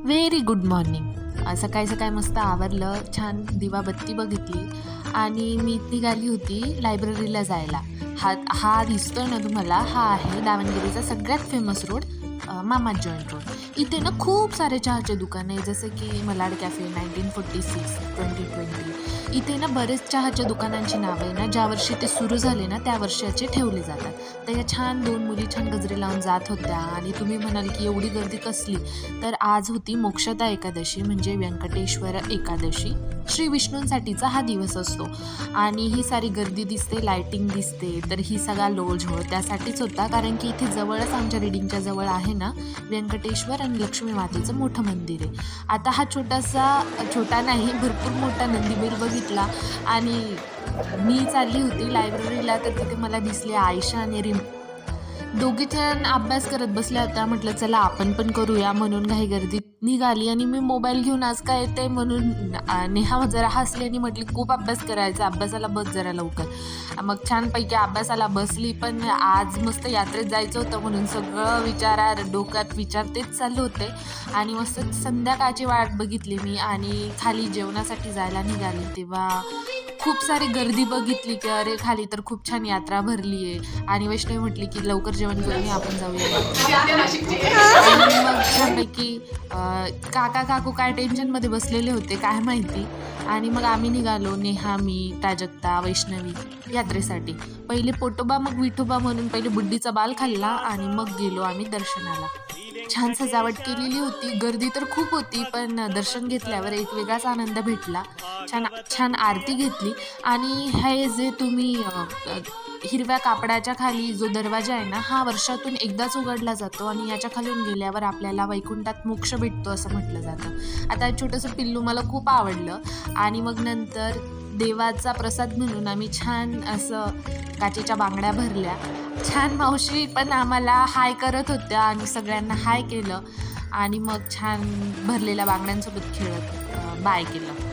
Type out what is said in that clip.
Very good morning. सकाळी सकाळी मस्त आवरलं, छान दिवाबत्ती बघितली आणि मी निघाली होती लायब्ररीला जायला. हा हा दिसतोय ना तुम्हाला, हा आहे दावणगिरीचा सगळ्यात फेमस रोड, मामा जॉईंट रोड. इथे ना खूप सारे चहाचे दुकान आहे, जसं की मलाड कॅफे 1946, 2020. इथे ना बरेच चहाच्या दुकानांची नावं आहे ना, ज्या वर्षी ते सुरू झाले ना त्या वर्षाचे ठेवले जातात. त्या छान दोन मुली छान गजरे लावून जात होत्या आणि तुम्ही म्हणाल की एवढी गर्दी कसली, तर आज होती मोक्षदा एकादशी, म्हणजे व्यंकटेश्वर एकादशी. श्री विष्णूंसाठीचा हा दिवस असतो आणि ही सारी गर्दी दिसते, लायटिंग दिसते, तर ही सगळा लोळझोळ त्यासाठीच होता, कारण की इथे जवळच आमच्या रिडिंगच्या जवळ आहे ना व्यंकटेश्वर आणि लक्ष्मी मातेचं मोठं मंदिर आहे. आता हा छोटा नाही, भरपूर मोठा नंदीबैल बघितला आणि मी चालली होती लायब्ररीला, तर तिथे मला दिसले आयशा आणि रिम. दोघी जण अभ्यास करत बसल्या होत्या. म्हटलं चला आपण पण करूया, म्हणून घाई गर्दीत निघाली आणि मी मोबाईल घेऊन आज काय येते म्हणून नेहा जरा हसली आणि म्हटली खूप अभ्यास करायचा, अभ्यासाला बस जरा लवकर. मग छानपैकी अभ्यासाला बसली, पण आज मस्त यात्रेत जायचं होतं म्हणून सगळं डोक्यात विचार तेच चालू होते आणि मस्त संध्याकाळची वाट बघितली मी आणि खाली जेवणासाठी जायला निघाली. तेव्हा खूप सारी गर्दी बघितली की अरे खाली तर खूप छान यात्रा भरली आहे आणि वैष्णवी म्हटली की लवकर जेवण करून आपण जाऊया. आणि मग छानपैकी काका काकू काय टेन्शनमध्ये बसलेले होते काय माहिती, आणि मग आम्ही निघालो, नेहा, मी, प्राजक्ता, वैष्णवी यात्रेसाठी. पहिले पोटोबा मग विठोबा म्हणून पहिले बुड्डीचा बाल खाल्ला आणि मग गेलो आम्ही दर्शनाला. छान सजावट केलेली होती, गर्दी तर खूप होती, पण दर्शन घेतल्यावर एक वेगळाच आनंद भेटला. छान छान आरती घेतली आणि हे जे तुम्ही हिरव्या कापडाच्या खाली जो दरवाजा आहे ना, हा वर्षातून एकदाच उघडला जातो आणि याच्या खालून गेल्यावर आपल्याला वैकुंठात मोक्ष भेटतो असं म्हटलं जातं. आता छोटंसं पिल्लू मला खूप आवडलं आणि मग नंतर देवाचा प्रसाद म्हणून आम्ही छान असं काचेच्या बांगड्या भरल्या. छान मावशी पण आम्हाला हाय करत होत्या आणि सगळ्यांना हाय केलं आणि मग छान भरलेल्या बांगड्यांसोबत खेळत बाय केलं.